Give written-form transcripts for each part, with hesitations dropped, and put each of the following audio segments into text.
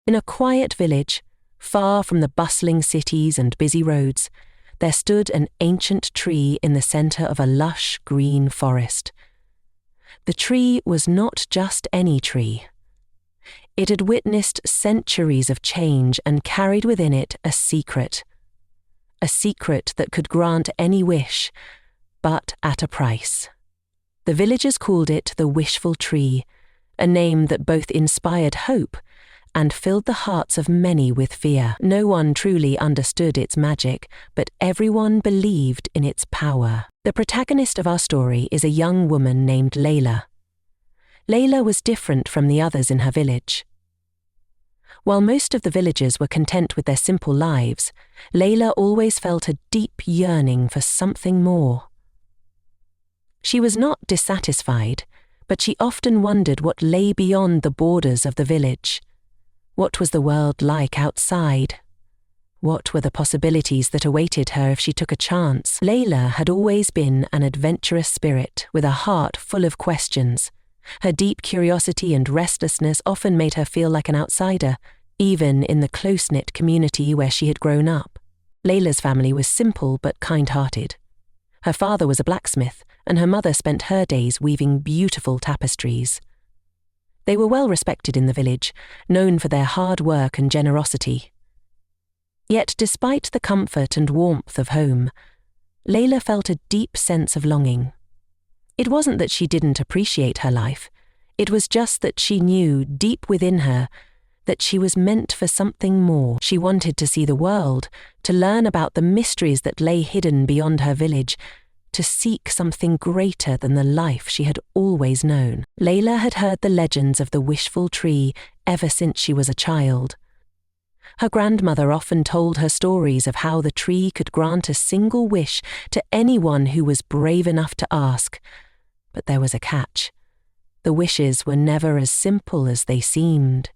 In a quiet village, far from the bustling cities and busy roads, there stood an ancient tree in the centre of a lush green forest. The tree was not just any tree. It had witnessed centuries of change and carried within it a secret that could grant any wish, but at a price. The villagers called it the wishful tree, a name that both inspired hope and filled the hearts of many with fear. No one truly understood its magic, but everyone believed in its power. The protagonist of our story is a young woman named Layla. Layla was different from the others in her village. While most of the villagers were content with their simple lives, Layla always felt a deep yearning for something more. She was not dissatisfied, but she often wondered what lay beyond the borders of the village. What was the world like outside? What were the possibilities that awaited her if she took a chance? Layla had always been an adventurous spirit with a heart full of questions. Her deep curiosity and restlessness often made her feel like an outsider, even in the close-knit community where she had grown up. Layla's family was simple but kind-hearted. Her father was a blacksmith, and her mother spent her days weaving beautiful tapestries. They were well respected in the village, known for their hard work and generosity. Yet despite the comfort and warmth of home, Layla felt a deep sense of longing. It wasn't that she didn't appreciate her life, it was just that she knew deep within her that she was meant for something more. She wanted to see the world, to learn about the mysteries that lay hidden beyond her village, to seek something greater than the life she had always known. Layla had heard the legends of the wishful tree ever since she was a child. Her grandmother often told her stories of how the tree could grant a single wish to anyone who was brave enough to ask. But there was a catch. The wishes were never as simple as they seemed.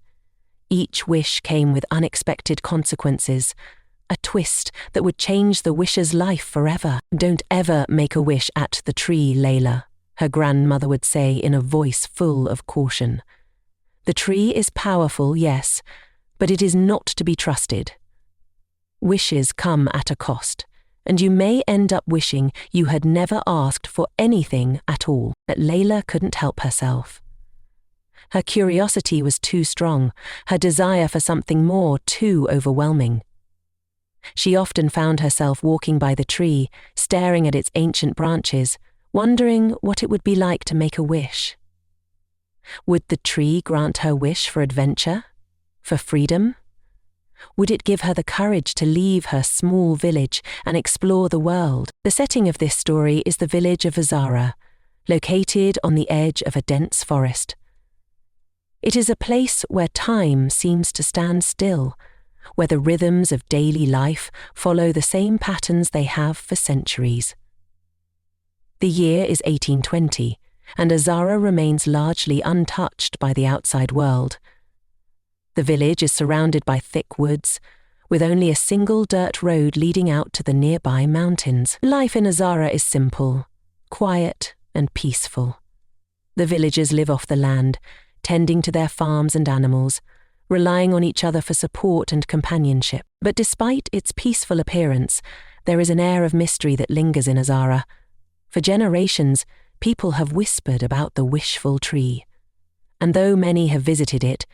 Each wish came with unexpected consequences, a twist that would change the wisher's life forever. "Don't ever make a wish at the tree, Layla," her grandmother would say in a voice full of caution. "The tree is powerful, yes, but it is not to be trusted. Wishes come at a cost, and you may end up wishing you had never asked for anything at all." But Layla couldn't help herself. Her curiosity was too strong, her desire for something more too overwhelming. She often found herself walking by the tree, staring at its ancient branches, wondering what it would be like to make a wish. Would the tree grant her wish for adventure? For freedom? Would it give her the courage to leave her small village and explore the world? The setting of this story is the village of Azara, located on the edge of a dense forest. It is a place where time seems to stand still, where the rhythms of daily life follow the same patterns they have for centuries. The year is 1820, and Azara remains largely untouched by the outside world. The village is surrounded by thick woods, with only a single dirt road leading out to the nearby mountains. Life in Azara is simple, quiet, and peaceful. The villagers live off the land, tending to their farms and animals, relying on each other for support and companionship. But despite its peaceful appearance, there is an air of mystery that lingers in Azara. For generations, people have whispered about the wishful tree. And though many have visited it,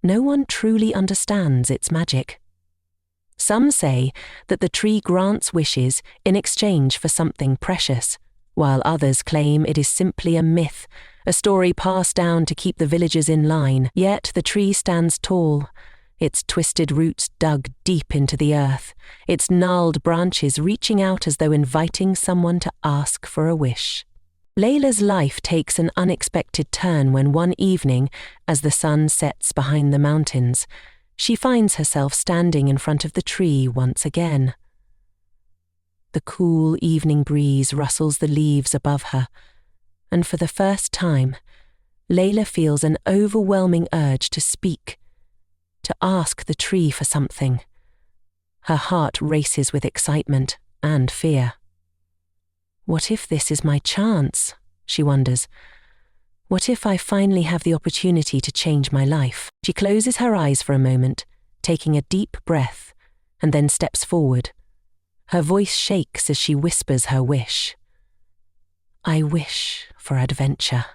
no one truly understands its magic. Some say that the tree grants wishes in exchange for something precious, while others claim it is simply a myth, a story passed down to keep the villagers in line. Yet the tree stands tall, its twisted roots dug deep into the earth, its gnarled branches reaching out as though inviting someone to ask for a wish. Layla's life takes an unexpected turn when one evening, as the sun sets behind the mountains, she finds herself standing in front of the tree once again. The cool evening breeze rustles the leaves above her, and for the first time, Layla feels an overwhelming urge to speak, to ask the tree for something. Her heart races with excitement and fear. What if this is my chance? She wonders. What if I finally have the opportunity to change my life? She closes her eyes for a moment, taking a deep breath, and then steps forward. Her voice shakes as she whispers her wish. I wish for adventure.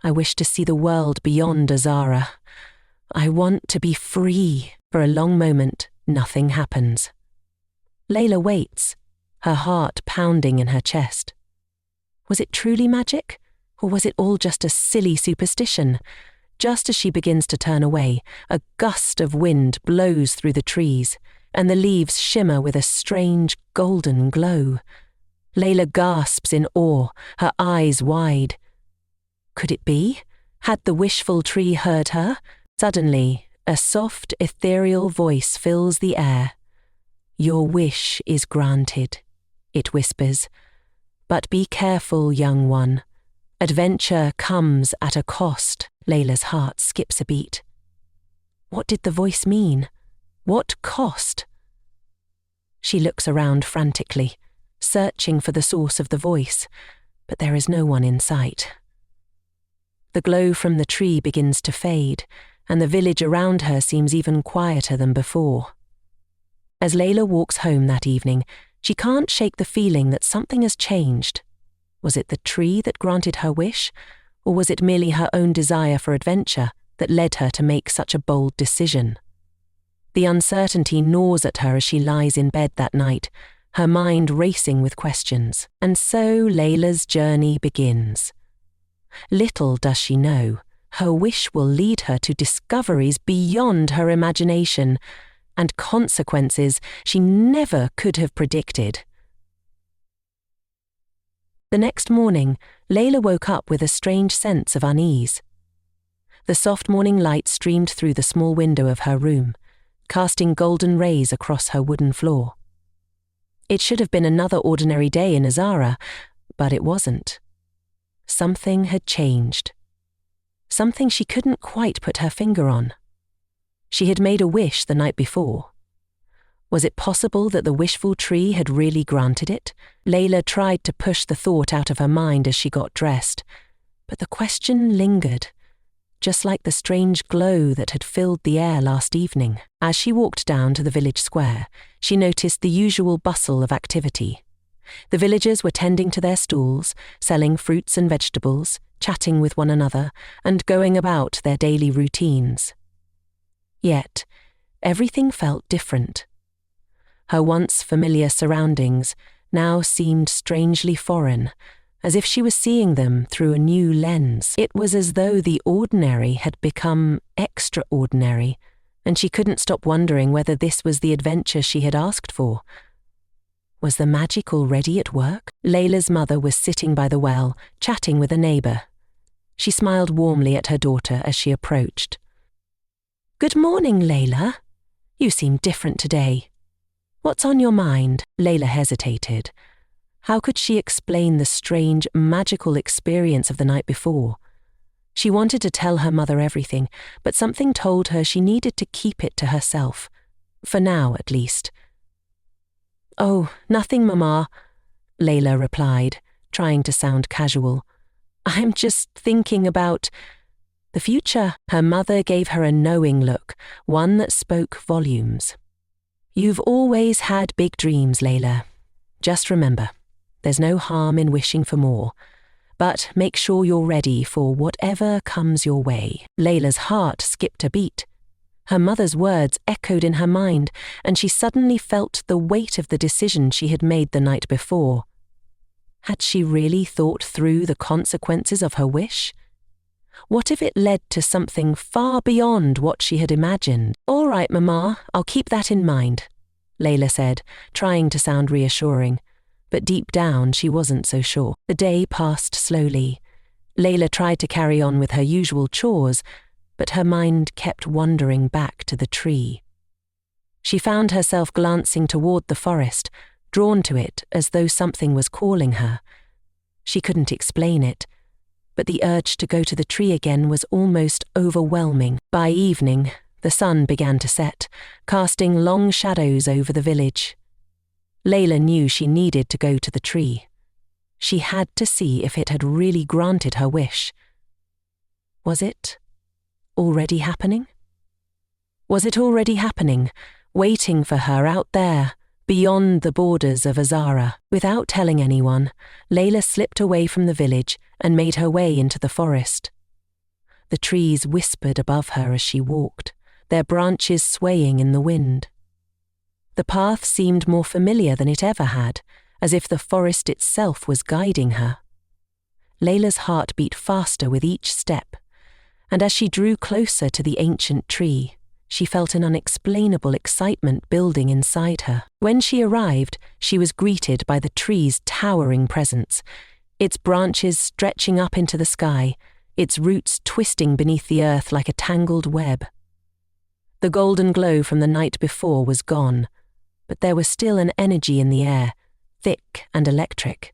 I wish to see the world beyond Azara. I want to be free. For a long moment, nothing happens. Layla waits, her heart pounding in her chest. Was it truly magic? Or was it all just a silly superstition? Just as she begins to turn away, a gust of wind blows through the trees, and the leaves shimmer with a strange golden glow. Layla gasps in awe, her eyes wide. Could it be? Had the wishful tree heard her? Suddenly, a soft, ethereal voice fills the air. Your wish is granted, it whispers. But be careful, young one. Adventure comes at a cost. Layla's heart skips a beat. What did the voice mean? What cost? She looks around frantically, searching for the source of the voice, but there is no one in sight. The glow from the tree begins to fade, and the village around her seems even quieter than before. As Layla walks home that evening, she can't shake the feeling that something has changed. Was it the tree that granted her wish, or was it merely her own desire for adventure that led her to make such a bold decision? The uncertainty gnaws at her as she lies in bed that night, her mind racing with questions. And so Layla's journey begins. Little does she know, her wish will lead her to discoveries beyond her imagination and consequences she never could have predicted. The next morning, Layla woke up with a strange sense of unease. The soft morning light streamed through the small window of her room, casting golden rays across her wooden floor. It should have been another ordinary day in Azara, but it wasn't. Something had changed. Something she couldn't quite put her finger on. She had made a wish the night before. Was it possible that the wishful tree had really granted it? Layla tried to push the thought out of her mind as she got dressed, but the question lingered, just like the strange glow that had filled the air last evening. As she walked down to the village square, she noticed the usual bustle of activity. The villagers were tending to their stalls, selling fruits and vegetables, chatting with one another, and going about their daily routines. Yet, everything felt different. Her once familiar surroundings now seemed strangely foreign, as if she was seeing them through a new lens. It was as though the ordinary had become extraordinary, and she couldn't stop wondering whether this was the adventure she had asked for. Was the magic already at work? Layla's mother was sitting by the well, chatting with a neighbour. She smiled warmly at her daughter as she approached. "Good morning, Layla. You seem different today. What's on your mind?" Layla hesitated. How could she explain the strange, magical experience of the night before? She wanted to tell her mother everything, but something told her she needed to keep it to herself. For now, at least. "Oh, nothing, Mama," Layla replied, trying to sound casual. "I'm just thinking about the future." Her mother gave her a knowing look, one that spoke volumes. "You've always had big dreams, Layla. Just remember, there's no harm in wishing for more, but make sure you're ready for whatever comes your way." Layla's heart skipped a beat. Her mother's words echoed in her mind, and she suddenly felt the weight of the decision she had made the night before. Had she really thought through the consequences of her wish? What if it led to something far beyond what she had imagined? "All right, Mama, I'll keep that in mind," Layla said, trying to sound reassuring, but deep down she wasn't so sure. The day passed slowly. Layla tried to carry on with her usual chores, but her mind kept wandering back to the tree. She found herself glancing toward the forest, drawn to it as though something was calling her. She couldn't explain it, but the urge to go to the tree again was almost overwhelming. By evening, the sun began to set, casting long shadows over the village. Layla knew she needed to go to the tree. She had to see if it had really granted her wish. Was it already happening? Was it already happening, waiting for her out there, beyond the borders of Azara? Without telling anyone, Layla slipped away from the village and made her way into the forest. The trees whispered above her as she walked, their branches swaying in the wind. The path seemed more familiar than it ever had, as if the forest itself was guiding her. Layla's heart beat faster with each step, and as she drew closer to the ancient tree, she felt an unexplainable excitement building inside her. When she arrived, she was greeted by the tree's towering presence, its branches stretching up into the sky, its roots twisting beneath the earth like a tangled web. The golden glow from the night before was gone, but there was still an energy in the air, thick and electric.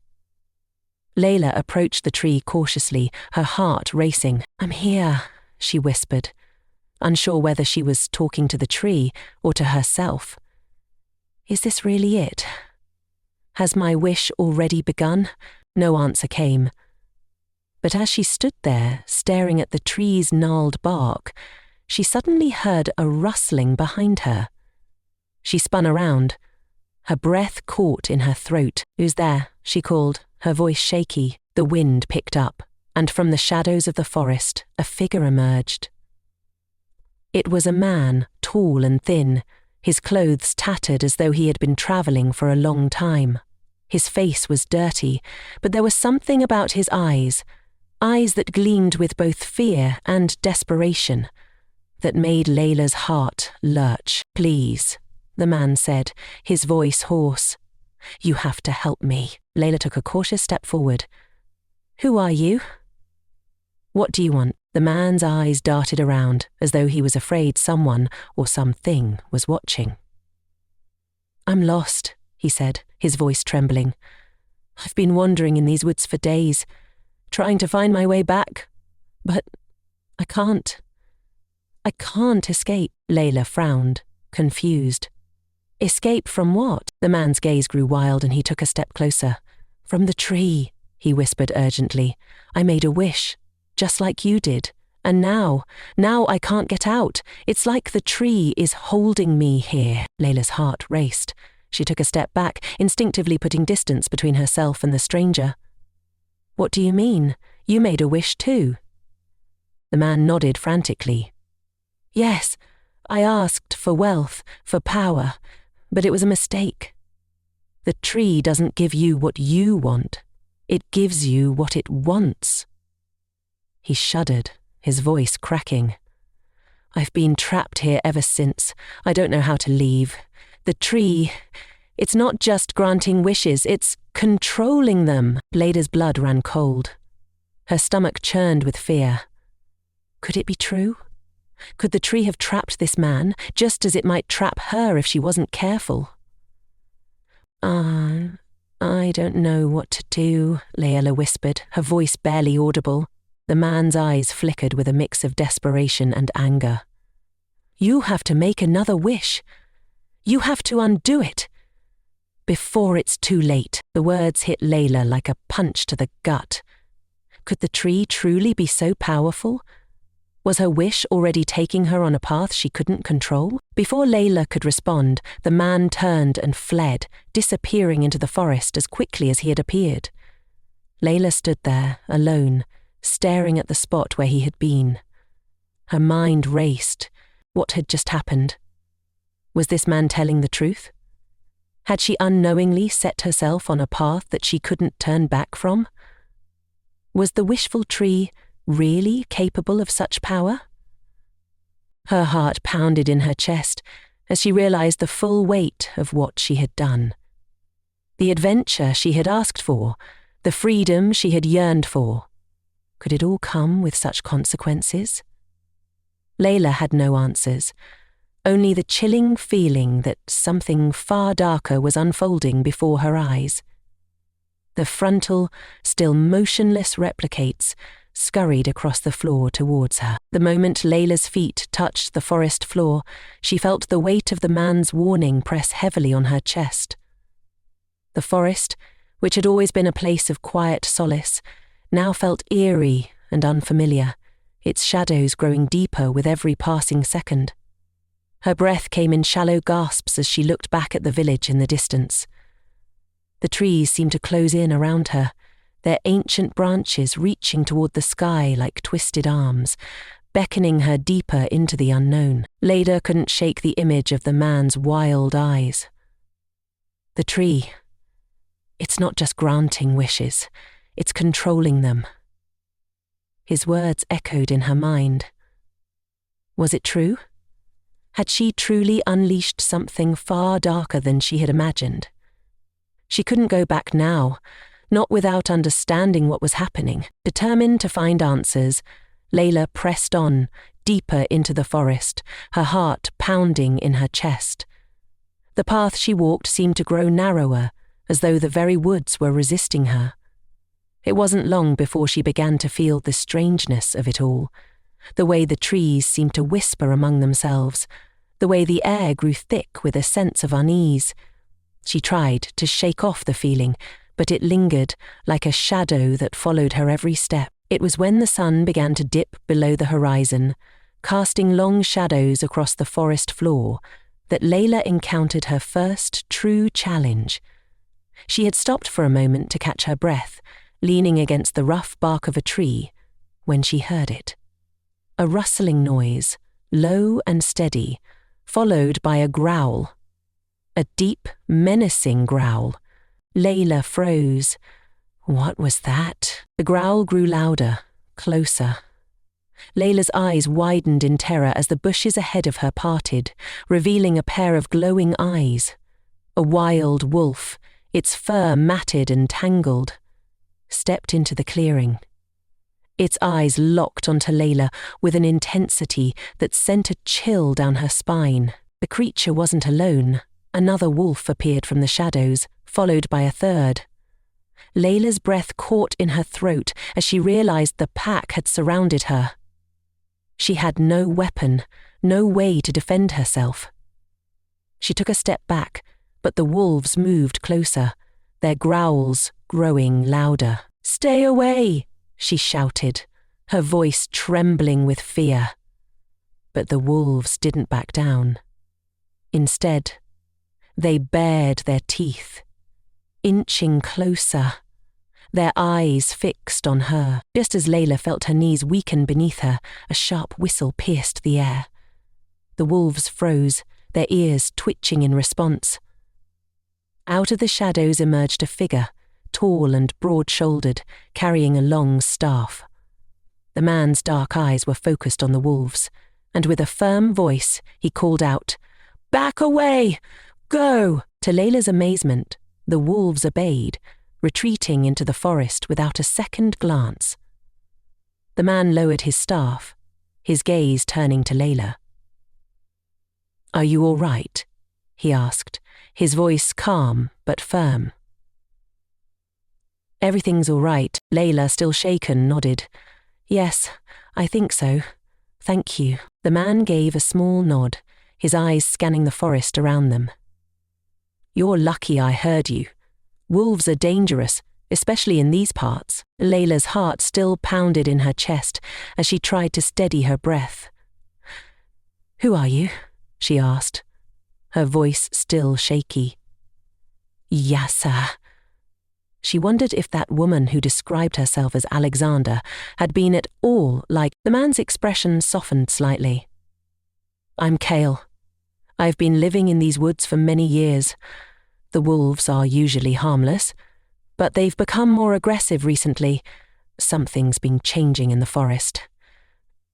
Layla approached the tree cautiously, her heart racing. "I'm here," she whispered, unsure whether she was talking to the tree or to herself. "Is this really it? Has my wish already begun?" No answer came. But as she stood there, staring at the tree's gnarled bark, she suddenly heard a rustling behind her. She spun around. Her breath caught in her throat. "Who's there?" she called, her voice shaky. The wind picked up, and from the shadows of the forest, a figure emerged. It was a man, tall and thin, his clothes tattered as though he had been travelling for a long time. His face was dirty, but there was something about his eyes that gleamed with both fear and desperation, that made Layla's heart lurch. "Please," the man said, his voice hoarse. "You have to help me." Layla took a cautious step forward. "Who are you? What do you want?" The man's eyes darted around, as though he was afraid someone or something was watching. "I'm lost," he said, his voice trembling. "I've been wandering in these woods for days, trying to find my way back, but I can't. I can't escape." Layla frowned, confused. "Escape from what?" The man's gaze grew wild and he took a step closer. "From the tree," he whispered urgently. "I made a wish, just like you did, and now I can't get out. It's like the tree is holding me here." Layla's heart raced. She took a step back, instinctively putting distance between herself and the stranger. "What do you mean? You made a wish too?" The man nodded frantically. "Yes, I asked for wealth, for power, but it was a mistake. The tree doesn't give you what you want. It gives you what it wants." He shuddered, his voice cracking. "I've been trapped here ever since. I don't know how to leave. The tree, it's not just granting wishes, it's controlling them." Layla's blood ran cold. Her stomach churned with fear. Could it be true? Could the tree have trapped this man, just as it might trap her if she wasn't careful? I don't know what to do," Layla whispered, her voice barely audible. The man's eyes flickered with a mix of desperation and anger. "You have to make another wish. You have to undo it. Before it's too late." The words hit Layla like a punch to the gut. Could the tree truly be so powerful? Was her wish already taking her on a path she couldn't control? Before Layla could respond, the man turned and fled, disappearing into the forest as quickly as he had appeared. Layla stood there, alone, staring at the spot where he had been. Her mind raced. What had just happened? Was this man telling the truth? Had she unknowingly set herself on a path that she couldn't turn back from? Was the wishful tree really capable of such power? Her heart pounded in her chest as she realized the full weight of what she had done. The adventure she had asked for, the freedom she had yearned for. Could it all come with such consequences? Layla had no answers, only the chilling feeling that something far darker was unfolding before her eyes. The frontal, still motionless replicates scurried across the floor towards her. The moment Layla's feet touched the forest floor, she felt the weight of the man's warning press heavily on her chest. The forest, which had always been a place of quiet solace, now felt eerie and unfamiliar, its shadows growing deeper with every passing second. Her breath came in shallow gasps as she looked back at the village in the distance. The trees seemed to close in around her, their ancient branches reaching toward the sky like twisted arms, beckoning her deeper into the unknown. Layla couldn't shake the image of the man's wild eyes. The tree. It's not just granting wishes, it's controlling them. His words echoed in her mind. Was it true? Had she truly unleashed something far darker than she had imagined? She couldn't go back now, not without understanding what was happening. Determined to find answers, Layla pressed on, deeper into the forest, her heart pounding in her chest. The path she walked seemed to grow narrower, as though the very woods were resisting her. It wasn't long before she began to feel the strangeness of it all, the way the trees seemed to whisper among themselves, the way the air grew thick with a sense of unease. She tried to shake off the feeling, but it lingered like a shadow that followed her every step. It was when the sun began to dip below the horizon, casting long shadows across the forest floor, that Layla encountered her first true challenge. She had stopped for a moment to catch her breath, leaning against the rough bark of a tree, when she heard it. A rustling noise, low and steady, followed by a growl. A deep, menacing growl. Layla froze. What was that? The growl grew louder, closer. Layla's eyes widened in terror as the bushes ahead of her parted, revealing a pair of glowing eyes. A wild wolf, its fur matted and tangled, stepped into the clearing. Its eyes locked onto Layla with an intensity that sent a chill down her spine. The creature wasn't alone. Another wolf appeared from the shadows, followed by a third. Layla's breath caught in her throat as she realized the pack had surrounded her. She had no weapon, no way to defend herself. She took a step back, but the wolves moved closer, their growls growing louder. "Stay away!" she shouted, her voice trembling with fear. But the wolves didn't back down. Instead, they bared their teeth, inching closer, their eyes fixed on her. Just as Layla felt her knees weaken beneath her, a sharp whistle pierced the air. The wolves froze, their ears twitching in response. Out of the shadows emerged a figure, tall and broad-shouldered, carrying a long staff. The man's dark eyes were focused on the wolves, and with a firm voice he called out, "Back away! Go!" To Layla's amazement, the wolves obeyed, retreating into the forest without a second glance. The man lowered his staff, his gaze turning to Layla. "Are you all right?" he asked, his voice calm but firm. "Everything's all right," Layla, still shaken, nodded. "Yes, I think so. Thank you." The man gave a small nod, his eyes scanning the forest around them. "You're lucky I heard you. Wolves are dangerous, especially in these parts." Layla's heart still pounded in her chest as she tried to steady her breath. "Who are you?" she asked, her voice still shaky. "Yasser." She wondered if that woman who described herself as Alexander had been at all like. The man's expression softened slightly. "I'm Kale. I've been living in these woods for many years. The wolves are usually harmless, but they've become more aggressive recently. Something's been changing in the forest.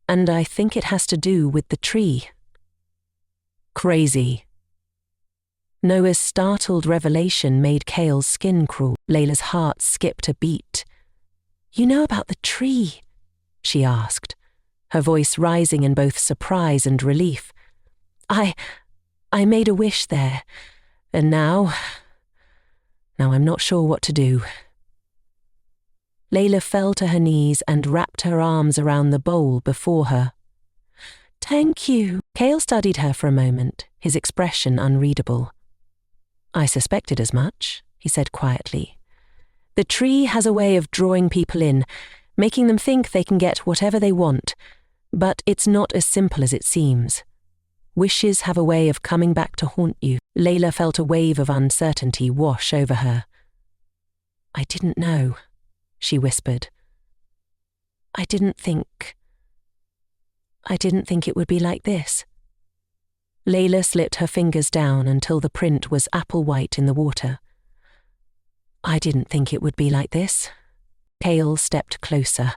And I think it has to do with the tree." "Crazy." Noah's startled revelation made Kale's skin crawl. Layla's heart skipped a beat. "You know about the tree?" she asked, her voice rising in both surprise and relief. I made a wish there, and now I'm not sure what to do." Layla fell to her knees and wrapped her arms around the bowl before her. "Thank you." Kale studied her for a moment, his expression unreadable. "I suspected as much," he said quietly. "The tree has a way of drawing people in, making them think they can get whatever they want, But it's not as simple as it seems. Wishes have a way of coming back to haunt you. Layla felt a wave of uncertainty wash over her. I didn't know, she whispered. I didn't think it would be like this. Layla slipped her fingers down until the print was apple white in the water. I didn't think it would be like this. Cale stepped closer,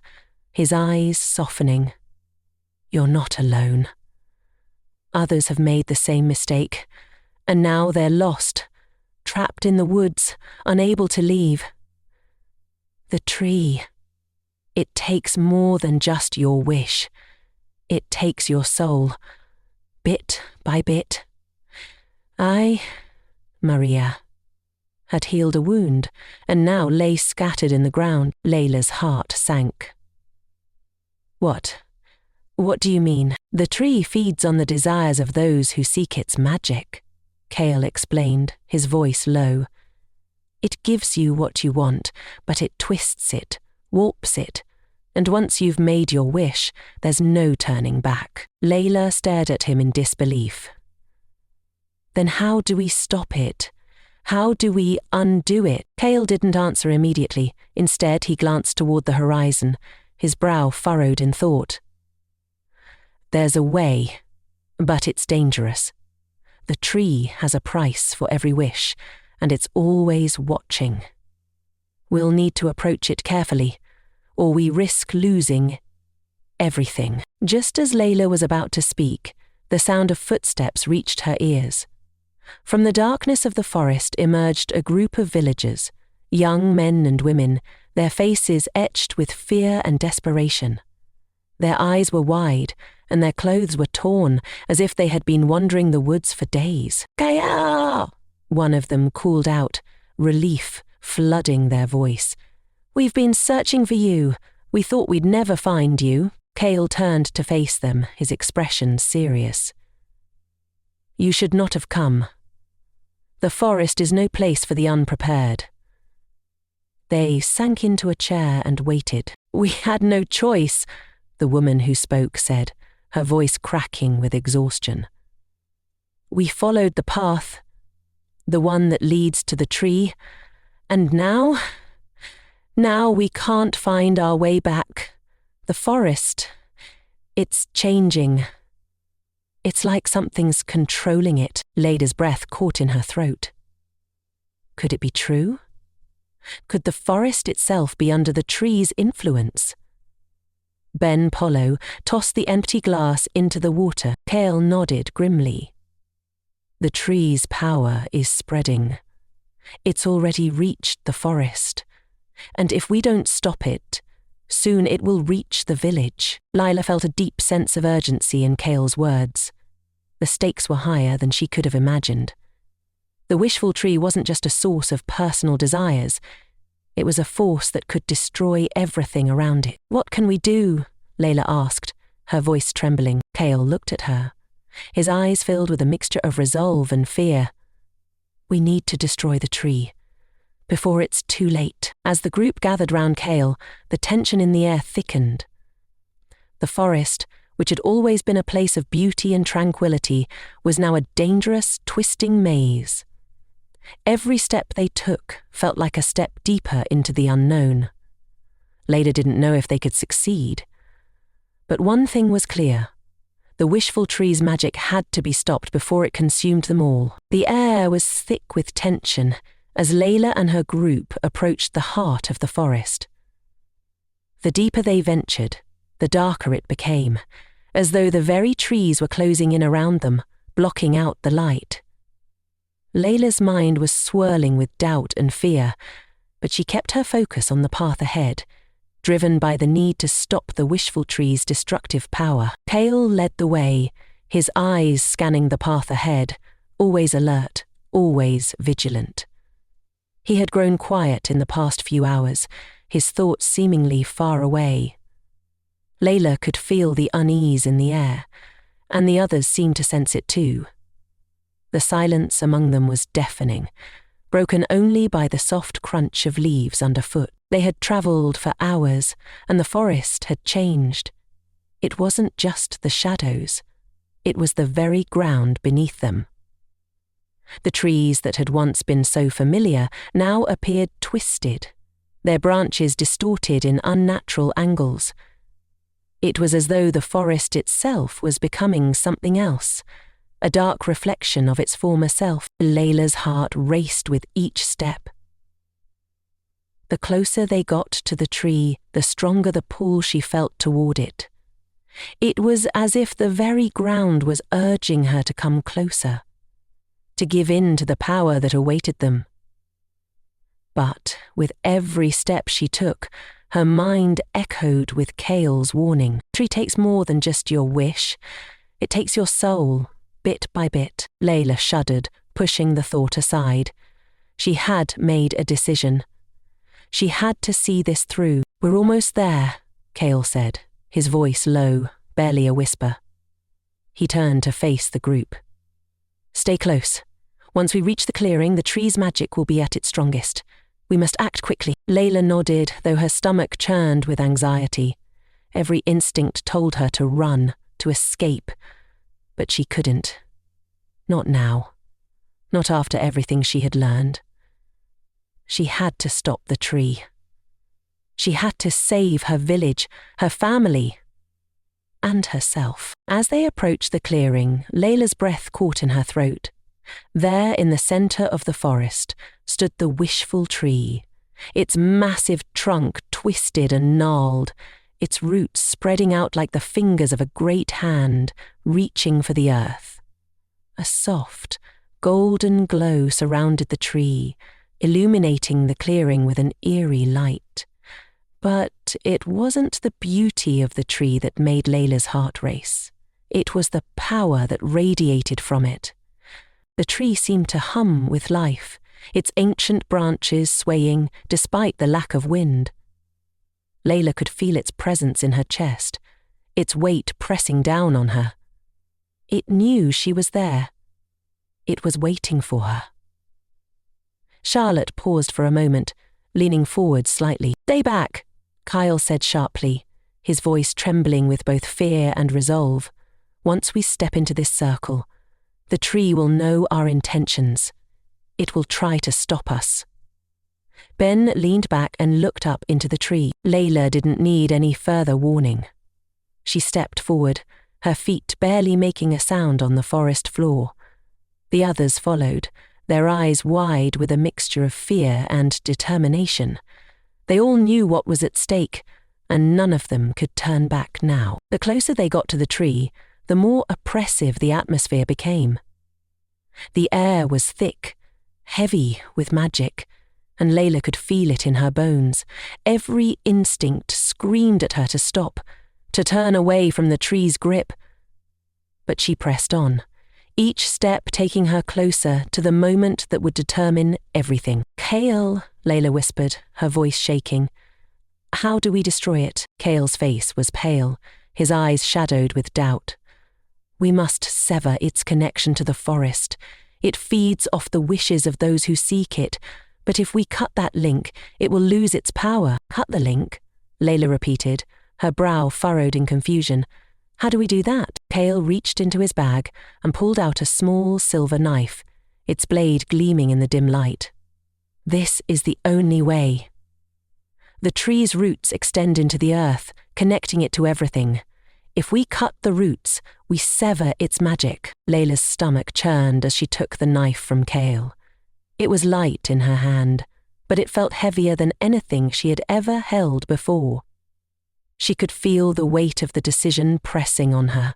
his eyes softening. You're not alone. Others have made the same mistake, and now they're lost, trapped in the woods, unable to leave. The tree. It takes more than just your wish. It takes your soul, bit by bit. I, Maria, had healed a wound and now lay scattered in the ground. Layla's heart sank. What do you mean? The tree feeds on the desires of those who seek its magic, Cale explained, his voice low. It gives you what you want, but it twists it, warps it, and once you've made your wish, there's no turning back. Layla stared at him in disbelief. Then how do we stop it? How do we undo it? Cale didn't answer immediately. Instead, he glanced toward the horizon, his brow furrowed in thought. There's a way, but it's dangerous. The tree has a price for every wish, and it's always watching. We'll need to approach it carefully, or we risk losing everything. Just as Layla was about to speak, the sound of footsteps reached her ears. From the darkness of the forest emerged a group of villagers, young men and women, their faces etched with fear and desperation. Their eyes were wide, and their clothes were torn, as if they had been wandering the woods for days. Kaya! One of them called out, relief flooding their voice. We've been searching for you. We thought we'd never find you. Cale turned to face them, his expression serious. You should not have come. The forest is no place for the unprepared. They sank into a chair and waited. We had no choice, the woman who spoke said, her voice cracking with exhaustion. We followed the path, the one that leads to the tree, and now we can't find our way back. The forest, it's changing. It's like something's controlling it. Layla's breath caught in her throat. Could it be true? Could the forest itself be under the tree's influence? Ben Polo tossed the empty glass into the water. Cale nodded grimly. The tree's power is spreading. It's already reached the forest. And if we don't stop it, soon it will reach the village. Layla felt a deep sense of urgency in Cale's words. The stakes were higher than she could have imagined. The wishful tree wasn't just a source of personal desires. It was a force that could destroy everything around it. What can we do? Layla asked, her voice trembling. Cale looked at her, his eyes filled with a mixture of resolve and fear. We need to destroy the tree, before it's too late. As the group gathered round Cale, the tension in the air thickened. The forest, which had always been a place of beauty and tranquility, was now a dangerous, twisting maze. Every step they took felt like a step deeper into the unknown. Layla didn't know if they could succeed. But one thing was clear. The wishful tree's magic had to be stopped before it consumed them all. The air was thick with tension as Layla and her group approached the heart of the forest. The deeper they ventured, the darker it became, as though the very trees were closing in around them, blocking out the light. Layla's mind was swirling with doubt and fear, but she kept her focus on the path ahead, driven by the need to stop the wishful tree's destructive power. Cale led the way, his eyes scanning the path ahead, always alert, always vigilant. He had grown quiet in the past few hours, his thoughts seemingly far away. Layla could feel the unease in the air, and the others seemed to sense it too. The silence among them was deafening, broken only by the soft crunch of leaves underfoot. They had travelled for hours, and the forest had changed. It wasn't just the shadows. It was the very ground beneath them. The trees that had once been so familiar now appeared twisted, their branches distorted in unnatural angles. It was as though the forest itself was becoming something else, a dark reflection of its former self. Layla's heart raced with each step. The closer they got to the tree, the stronger the pull she felt toward it. It was as if the very ground was urging her to come closer, to give in to the power that awaited them. But with every step she took, her mind echoed with Kale's warning. Tree takes more than just your wish. It takes your soul, bit by bit. Layla shuddered, pushing the thought aside. She had made a decision. She had to see this through. We're almost there, Kale said, his voice low, barely a whisper. He turned to face the group. Stay close. Once we reach the clearing, the tree's magic will be at its strongest. We must act quickly. Layla nodded, though her stomach churned with anxiety. Every instinct told her to run, to escape. But she couldn't. Not now. Not after everything she had learned. She had to stop the tree. She had to save her village, her family, and herself. As they approached the clearing, Layla's breath caught in her throat. There, in the centre of the forest, stood the wishful tree, its massive trunk twisted and gnarled, its roots spreading out like the fingers of a great hand, reaching for the earth. A soft, golden glow surrounded the tree, illuminating the clearing with an eerie light. But it wasn't the beauty of the tree that made Layla's heart race. It was the power that radiated from it. The tree seemed to hum with life, its ancient branches swaying despite the lack of wind. Layla could feel its presence in her chest, its weight pressing down on her. It knew she was there. It was waiting for her. Charlotte paused for a moment, leaning forward slightly. Stay back, Kyle said sharply, his voice trembling with both fear and resolve. Once we step into this circle, the tree will know our intentions. It will try to stop us. Ben leaned back and looked up into the tree. Layla didn't need any further warning. She stepped forward, her feet barely making a sound on the forest floor. The others followed, their eyes wide with a mixture of fear and determination. They all knew what was at stake, and none of them could turn back now. The closer they got to the tree, the more oppressive the atmosphere became. The air was thick, heavy with magic, and Layla could feel it in her bones. Every instinct screamed at her to stop, to turn away from the tree's grip. But she pressed on, each step taking her closer to the moment that would determine everything. Kale, Layla whispered, her voice shaking. How do we destroy it? Kale's face was pale, his eyes shadowed with doubt. We must sever its connection to the forest. It feeds off the wishes of those who seek it, but if we cut that link, it will lose its power. Cut the link? Layla repeated, her brow furrowed in confusion. How do we do that? Kale reached into his bag and pulled out a small silver knife, its blade gleaming in the dim light. This is the only way. The tree's roots extend into the earth, connecting it to everything. If we cut the roots, we sever its magic. Layla's stomach churned as she took the knife from Kale. It was light in her hand, but it felt heavier than anything she had ever held before. She could feel the weight of the decision pressing on her.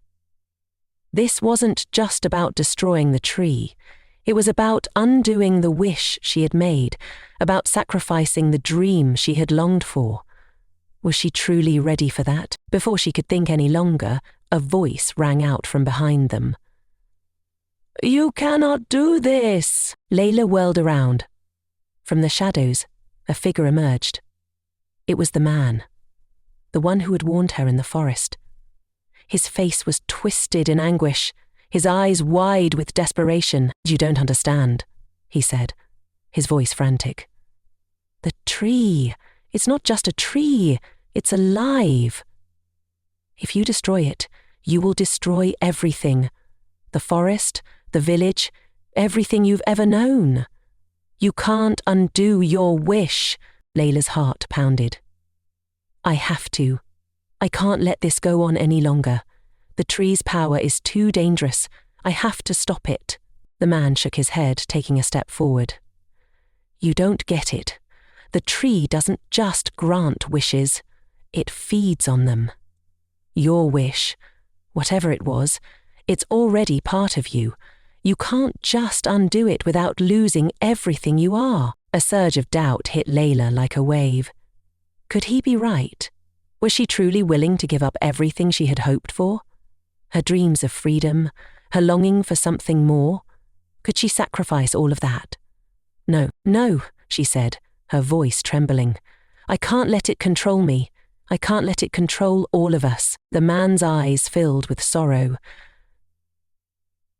This wasn't just about destroying the tree. It was about undoing the wish she had made, about sacrificing the dream she had longed for. Was she truly ready for that? Before she could think any longer, a voice rang out from behind them. You cannot do this! Layla whirled around. From the shadows, a figure emerged. It was the man, the one who had warned her in the forest. His face was twisted in anguish, his eyes wide with desperation. You don't understand, he said, his voice frantic. The tree! It's not just a tree, it's alive. If you destroy it, you will destroy everything. The forest, the village, everything you've ever known. You can't undo your wish, Layla's heart pounded. I have to. I can't let this go on any longer. The tree's power is too dangerous. I have to stop it. The man shook his head, taking a step forward. You don't get it. The tree doesn't just grant wishes. It feeds on them. Your wish, whatever it was, it's already part of you. You can't just undo it without losing everything you are. A surge of doubt hit Layla like a wave. Could he be right? Was she truly willing to give up everything she had hoped for? Her dreams of freedom, her longing for something more? Could she sacrifice all of that? No, she said, her voice trembling. I can't let it control me. I can't let it control all of us. The man's eyes filled with sorrow.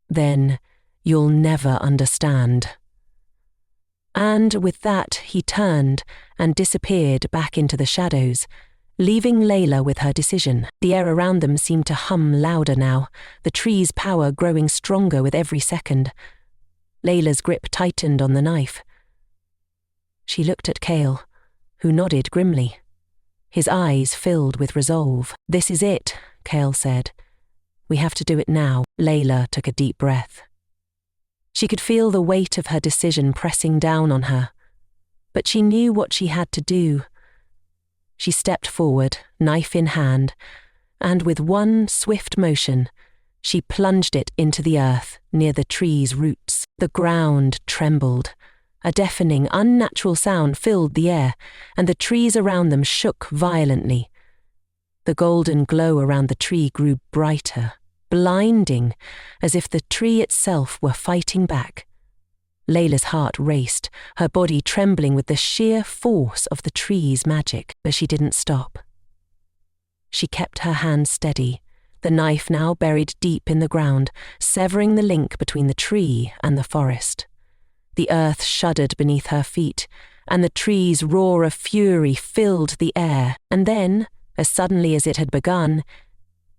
Then you'll never understand. And with that, he turned and disappeared back into the shadows, leaving Layla with her decision. The air around them seemed to hum louder now, the tree's power growing stronger with every second. Layla's grip tightened on the knife. She looked at Cale, who nodded grimly. His eyes filled with resolve. This is it, Cale said. We have to do it now. Layla took a deep breath. She could feel the weight of her decision pressing down on her, but she knew what she had to do. She stepped forward, knife in hand, and with one swift motion, she plunged it into the earth near the tree's roots. The ground trembled. A deafening, unnatural sound filled the air, and the trees around them shook violently. The golden glow around the tree grew brighter, blinding, as if the tree itself were fighting back. Layla's heart raced, her body trembling with the sheer force of the tree's magic, but she didn't stop. She kept her hand steady, the knife now buried deep in the ground, severing the link between the tree and the forest. The earth shuddered beneath her feet, and the tree's roar of fury filled the air, and then, as suddenly as it had begun,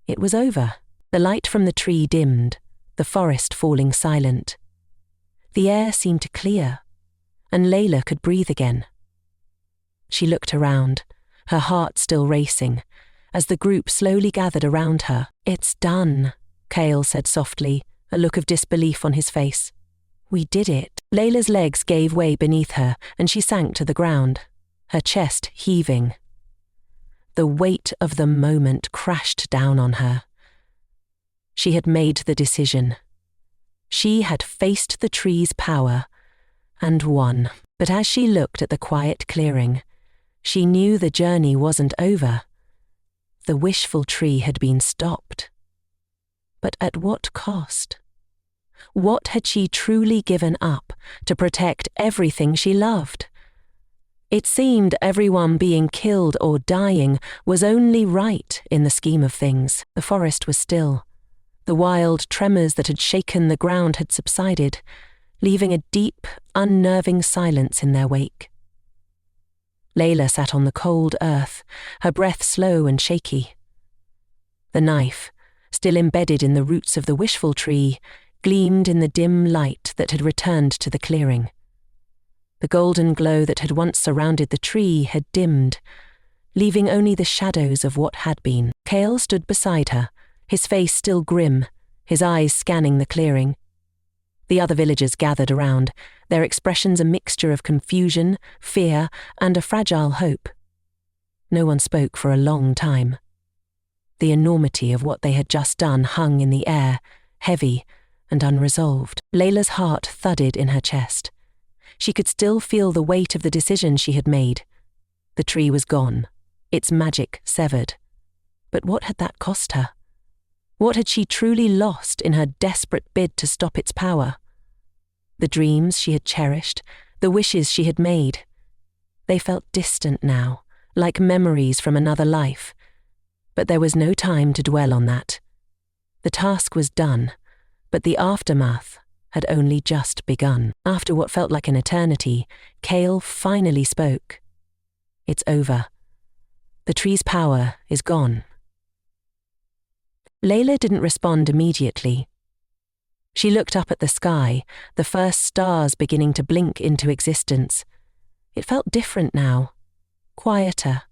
it was over. The light from the tree dimmed, the forest falling silent. The air seemed to clear, and Layla could breathe again. She looked around, her heart still racing, as the group slowly gathered around her. It's done, Cale said softly, a look of disbelief on his face. We did it. Layla's legs gave way beneath her, and she sank to the ground, her chest heaving. The weight of the moment crashed down on her. She had made the decision. She had faced the tree's power and won. But as she looked at the quiet clearing, she knew the journey wasn't over. The wishful tree had been stopped. But at what cost? What had she truly given up to protect everything she loved? It seemed everyone being killed or dying was only right in the scheme of things. The forest was still. The wild tremors that had shaken the ground had subsided, leaving a deep, unnerving silence in their wake. Layla sat on the cold earth, her breath slow and shaky. The knife, still embedded in the roots of the wishful tree, gleamed in the dim light that had returned to the clearing. The golden glow that had once surrounded the tree had dimmed, leaving only the shadows of what had been. Cale stood beside her, his face still grim, his eyes scanning the clearing. The other villagers gathered around, their expressions a mixture of confusion, fear, and a fragile hope. No one spoke for a long time. The enormity of what they had just done hung in the air, heavy and unresolved. Layla's heart thudded in her chest. She could still feel the weight of the decision she had made. The tree was gone, its magic severed. But what had that cost her? What had she truly lost in her desperate bid to stop its power? The dreams she had cherished, the wishes she had made. They felt distant now, like memories from another life. But there was no time to dwell on that. The task was done, but the aftermath had only just begun. After what felt like an eternity, Cale finally spoke. It's over. The tree's power is gone. Layla didn't respond immediately. She looked up at the sky, the first stars beginning to blink into existence. It felt different now, quieter,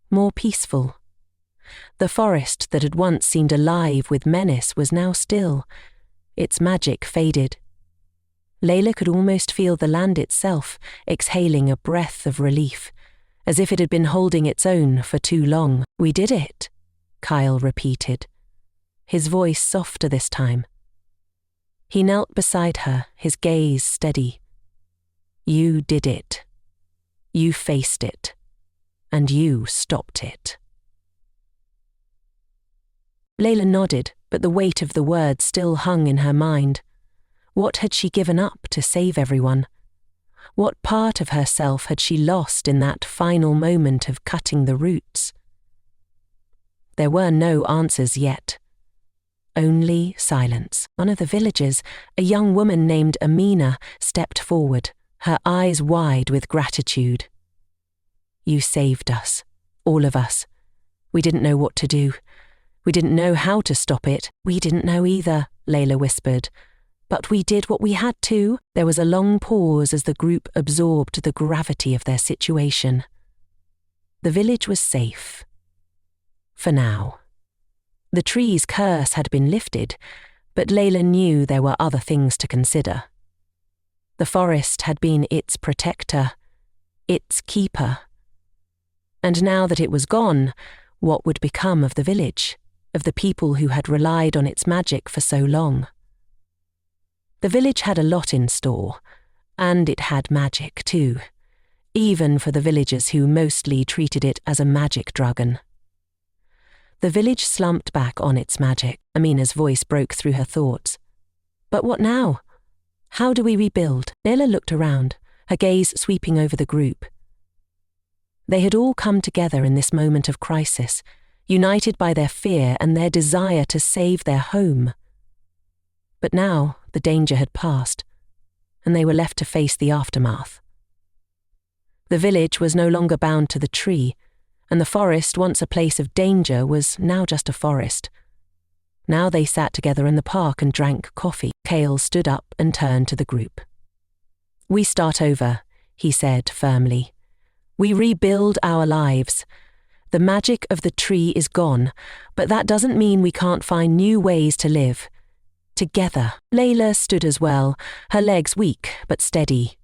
more peaceful. The forest that had once seemed alive with menace was now still. Its magic faded. Layla could almost feel the land itself exhaling a breath of relief, as if it had been holding its own for too long. "We did it," Kyle repeated, his voice softer this time. He knelt beside her, his gaze steady. "You did it. You faced it. And you stopped it." Layla nodded, but the weight of the words still hung in her mind. What had she given up to save everyone? What part of herself had she lost in that final moment of cutting the roots? There were no answers yet. Only silence. One of the villagers, a young woman named Amina, stepped forward, her eyes wide with gratitude. "You saved us, all of us. We didn't know what to do. We didn't know how to stop it." "We didn't know either," Layla whispered. "But we did what we had to." There was a long pause as the group absorbed the gravity of their situation. The village was safe. For now. The tree's curse had been lifted, but Layla knew there were other things to consider. The forest had been its protector, its keeper. And now that it was gone, what would become of the village, of the people who had relied on its magic for so long? The village had a lot in store, and it had magic too, even for the villagers who mostly treated it as a magic dragon. The village slumped back on its magic. Amina's voice broke through her thoughts. "But what now? How do we rebuild?" Layla looked around, her gaze sweeping over the group. They had all come together in this moment of crisis, united by their fear and their desire to save their home. But now the danger had passed, and they were left to face the aftermath. The village was no longer bound to the tree, and the forest, once a place of danger, was now just a forest. Now they sat together in the park and drank coffee. Kale stood up and turned to the group. "We start over," he said firmly. "We rebuild our lives. The magic of the tree is gone, but that doesn't mean we can't find new ways to live. Together." Layla stood as well, her legs weak but steady.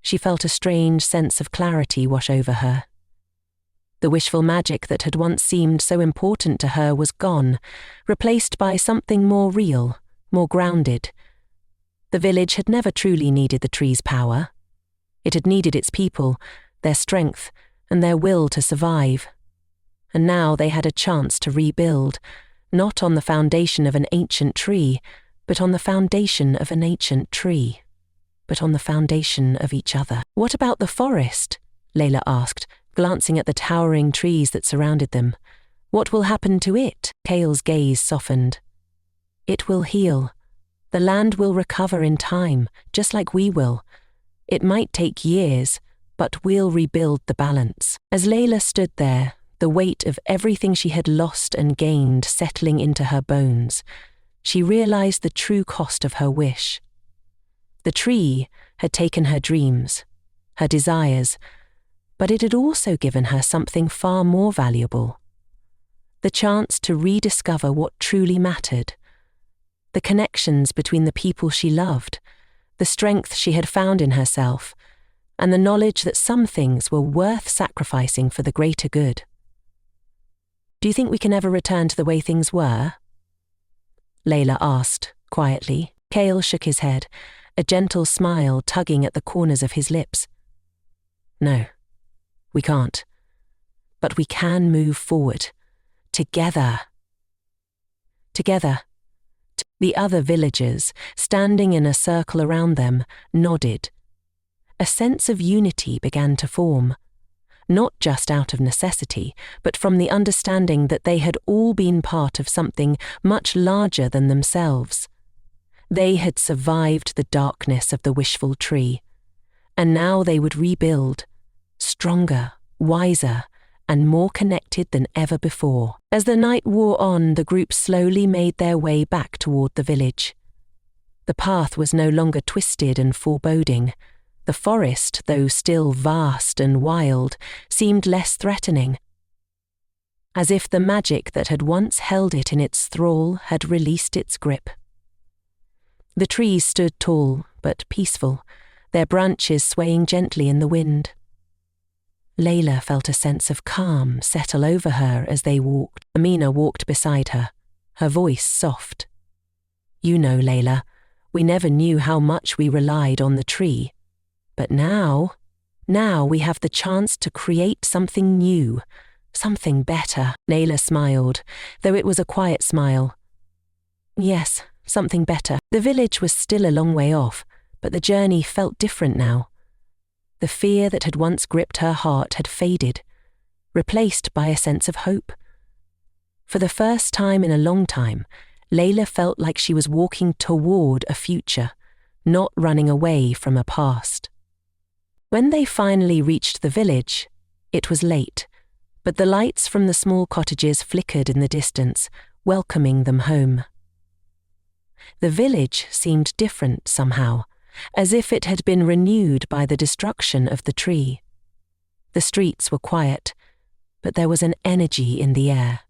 She felt a strange sense of clarity wash over her. The wishful magic that had once seemed so important to her was gone, replaced by something more real, more grounded. The village had never truly needed the tree's power. It had needed its people, their strength, and their will to survive. And now they had a chance to rebuild, not on the foundation of an ancient tree, but on the foundation of an ancient tree, but on the foundation of each other. "What about the forest?" Layla asked, glancing at the towering trees that surrounded them. "What will happen to it?" Kale's gaze softened. "It will heal. The land will recover in time, just like we will. It might take years, but we'll rebuild the balance." As Layla stood there, the weight of everything she had lost and gained settling into her bones, she realized the true cost of her wish. The tree had taken her dreams, her desires, but it had also given her something far more valuable. The chance to rediscover what truly mattered. The connections between the people she loved, the strength she had found in herself, and the knowledge that some things were worth sacrificing for the greater good. "Do you think we can ever return to the way things were?" Layla asked, quietly. Kale shook his head, a gentle smile tugging at the corners of his lips. "No, we can't. But we can move forward. Together." Together. The other villagers, standing in a circle around them, nodded. A sense of unity began to form, not just out of necessity, but from the understanding that they had all been part of something much larger than themselves. They had survived the darkness of the wishful tree, and now they would rebuild, stronger, wiser, and more connected than ever before. As the night wore on, the group slowly made their way back toward the village. The path was no longer twisted and foreboding. The forest, though still vast and wild, seemed less threatening, as if the magic that had once held it in its thrall had released its grip. The trees stood tall but peaceful, their branches swaying gently in the wind. Layla felt a sense of calm settle over her as they walked. Amina walked beside her, her voice soft. "You know, Layla, we never knew how much we relied on the tree. But now we have the chance to create something new, something better." Layla smiled, though it was a quiet smile. Yes, something better. The village was still a long way off, but the journey felt different now. The fear that had once gripped her heart had faded, replaced by a sense of hope. For the first time in a long time, Layla felt like she was walking toward a future, not running away from a past. When they finally reached the village, it was late, but the lights from the small cottages flickered in the distance, welcoming them home. The village seemed different somehow, as if it had been renewed by the destruction of the tree. The streets were quiet, but there was an energy in the air,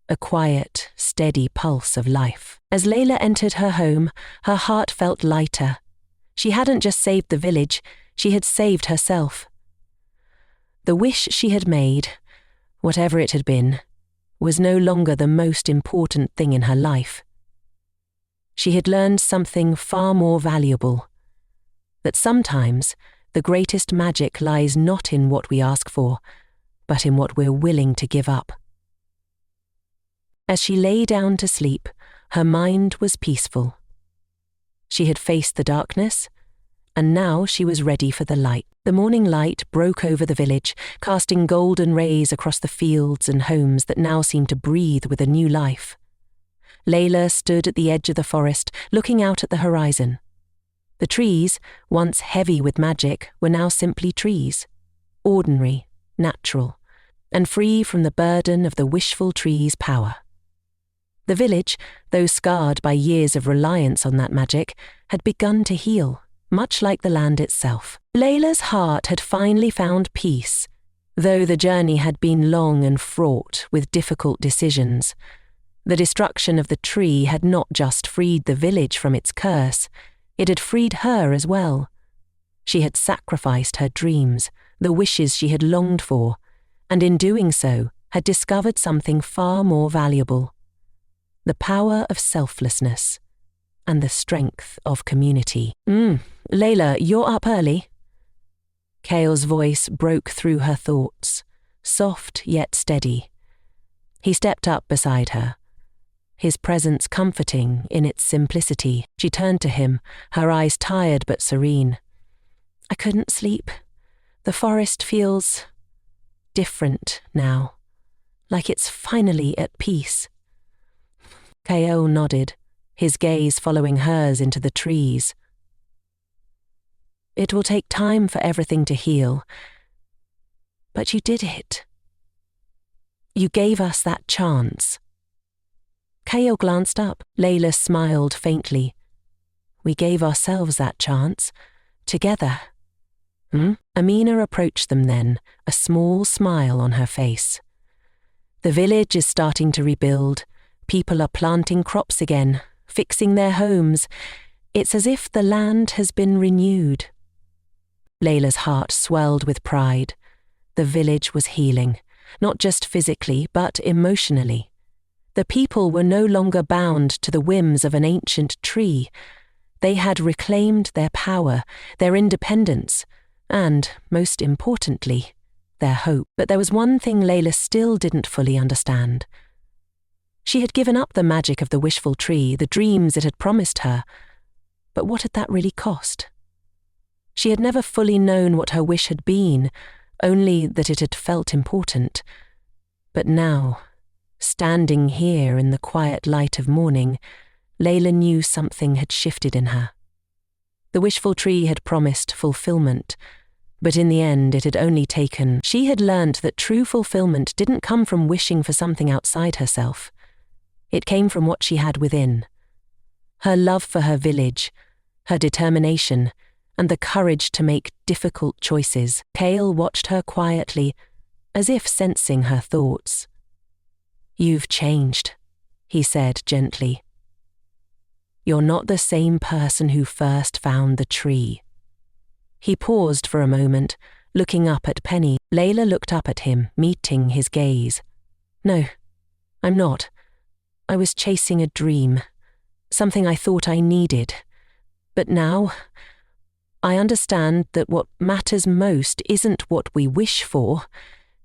a quiet, steady pulse of life. As Layla entered her home, her heart felt lighter. She hadn't just saved the village, she had saved herself. The wish she had made, whatever it had been, was no longer the most important thing in her life. She had learned something far more valuable, that sometimes the greatest magic lies not in what we ask for, but in what we're willing to give up. As she lay down to sleep, her mind was peaceful. She had faced the darkness, and now she was ready for the light. The morning light broke over the village, casting golden rays across the fields and homes that now seemed to breathe with a new life. Layla stood at the edge of the forest, looking out at the horizon. The trees, once heavy with magic, were now simply trees, ordinary, natural, and free from the burden of the wishful tree's power. The village, though scarred by years of reliance on that magic, had begun to heal, much like the land itself. Layla's heart had finally found peace, though the journey had been long and fraught with difficult decisions. The destruction of the tree had not just freed the village from its curse, it had freed her as well. She had sacrificed her dreams, the wishes she had longed for, and in doing so had discovered something far more valuable: the power of selflessness and the strength of community. Layla, you're up early." Kale's voice broke through her thoughts, soft yet steady. He stepped up beside her, his presence comforting in its simplicity. She turned to him, her eyes tired but serene. "I couldn't sleep. The forest feels different now, like it's finally at peace." Kale nodded, his gaze following hers into the trees. "It will take time for everything to heal, but you did it. You gave us that chance." Kale glanced up. Layla smiled faintly. "We gave ourselves that chance, together." Amina approached them then, a small smile on her face. "The village is starting to rebuild. People are planting crops again, fixing their homes. It's as if the land has been renewed." Layla's heart swelled with pride. The village was healing, not just physically, but emotionally. The people were no longer bound to the whims of an ancient tree. They had reclaimed their power, their independence, and, most importantly, their hope. But there was one thing Layla still didn't fully understand. She had given up the magic of the wishful tree, the dreams it had promised her. But what had that really cost? She had never fully known what her wish had been, only that it had felt important. But now, standing here in the quiet light of morning, Layla knew something had shifted in her. The wishful tree had promised fulfillment, But in the end, it had only taken. She had learned that true fulfillment didn't come from wishing for something outside herself. It came from what she had within. Her love for her village, her determination, and the courage to make difficult choices. Kale watched her quietly, as if sensing her thoughts. "You've changed," he said gently. "You're not the same person who first found the tree." He paused for a moment, looking up at Penny. Layla looked up at him, meeting his gaze. "No, I'm not. I was chasing a dream, something I thought I needed. But now, I understand that what matters most isn't what we wish for,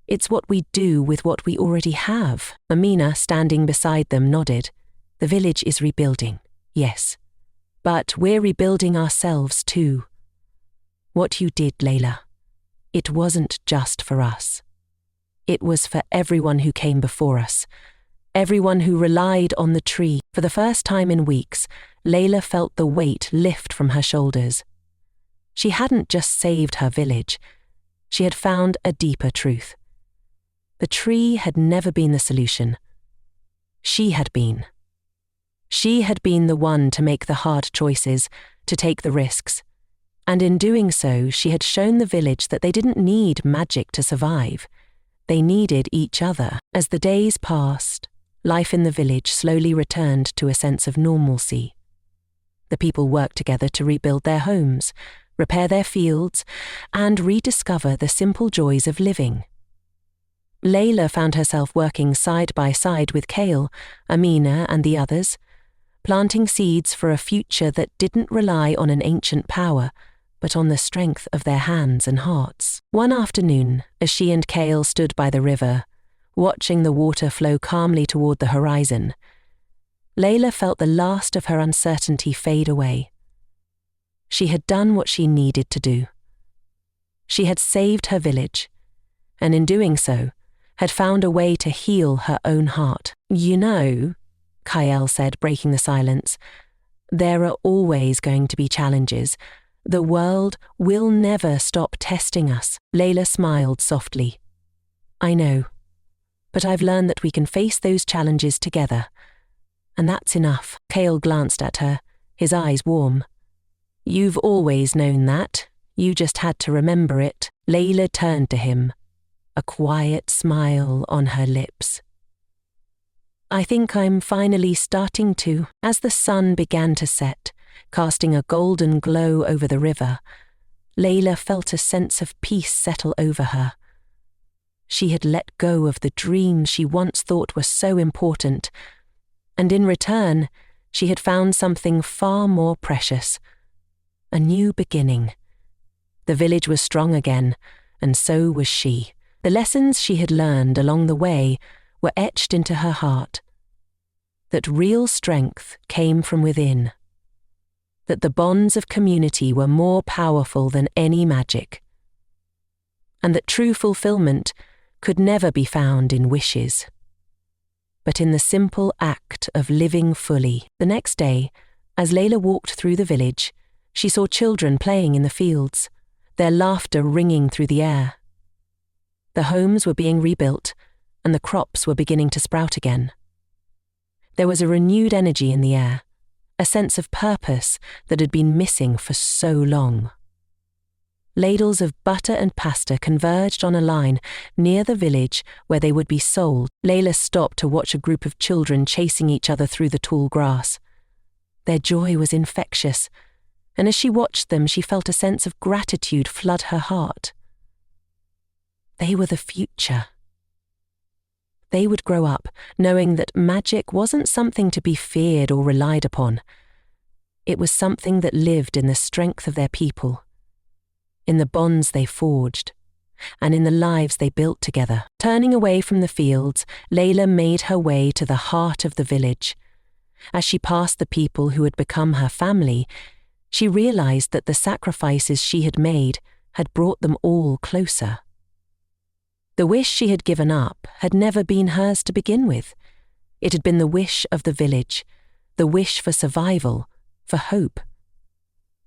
it's what we do with what we already have." Amina, standing beside them, nodded. "The village is rebuilding, yes. But we're rebuilding ourselves too. What you did, Layla, it wasn't just for us. It was for everyone who came before us, everyone who relied on the tree." For the first time in weeks, Layla felt the weight lift from her shoulders. She hadn't just saved her village, she had found a deeper truth. The tree had never been the solution. She had been. She had been the one to make the hard choices, to take the risks. And in doing so, she had shown the village that they didn't need magic to survive. They needed each other. As the days passed, life in the village slowly returned to a sense of normalcy. The people worked together to rebuild their homes, repair their fields, and rediscover the simple joys of living. Layla found herself working side by side with Kale, Amina, and the others, planting seeds for a future that didn't rely on an ancient power, but on the strength of their hands and hearts. One afternoon, as she and Kale stood by the river, watching the water flow calmly toward the horizon, Layla felt the last of her uncertainty fade away. She had done what she needed to do. She had saved her village, and in doing so, had found a way to heal her own heart. "You know," Kyle said, breaking the silence, "there are always going to be challenges. The world will never stop testing us." Layla smiled softly. "I know, but I've learned that we can face those challenges together, and that's enough." Kale glanced at her, his eyes warm. "You've always known that. You just had to remember it." Layla turned to him, a quiet smile on her lips. "I think I'm finally starting to." As the sun began to set, casting a golden glow over the river, Layla felt a sense of peace settle over her. She had let go of the dreams she once thought were so important, and in return, she had found something far more precious: a new beginning. The village was strong again, and so was she. The lessons she had learned along the way were etched into her heart. That real strength came from within. That the bonds of community were more powerful than any magic. And that true fulfillment could never be found in wishes, but in the simple act of living fully. The next day, as Layla walked through the village, she saw children playing in the fields, their laughter ringing through the air. The homes were being rebuilt, and the crops were beginning to sprout again. There was a renewed energy in the air, a sense of purpose that had been missing for so long. Ladles of butter and pasta converged on a line near the village where they would be sold. Layla stopped to watch a group of children chasing each other through the tall grass. Their joy was infectious, and as she watched them, she felt a sense of gratitude flood her heart. They were the future. They would grow up knowing that magic wasn't something to be feared or relied upon. It was something that lived in the strength of their people, in the bonds they forged, and in the lives they built together. Turning away from the fields, Layla made her way to the heart of the village. As she passed the people who had become her family, she realized that the sacrifices she had made had brought them all closer. The wish she had given up had never been hers to begin with. It had been the wish of the village, the wish for survival, for hope.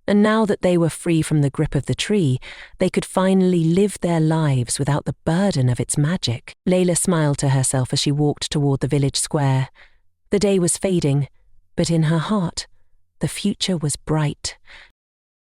And now that they were free from the grip of the tree, they could finally live their lives without the burden of its magic. Layla smiled to herself as she walked toward the village square. The day was fading, but in her heart, the future was bright,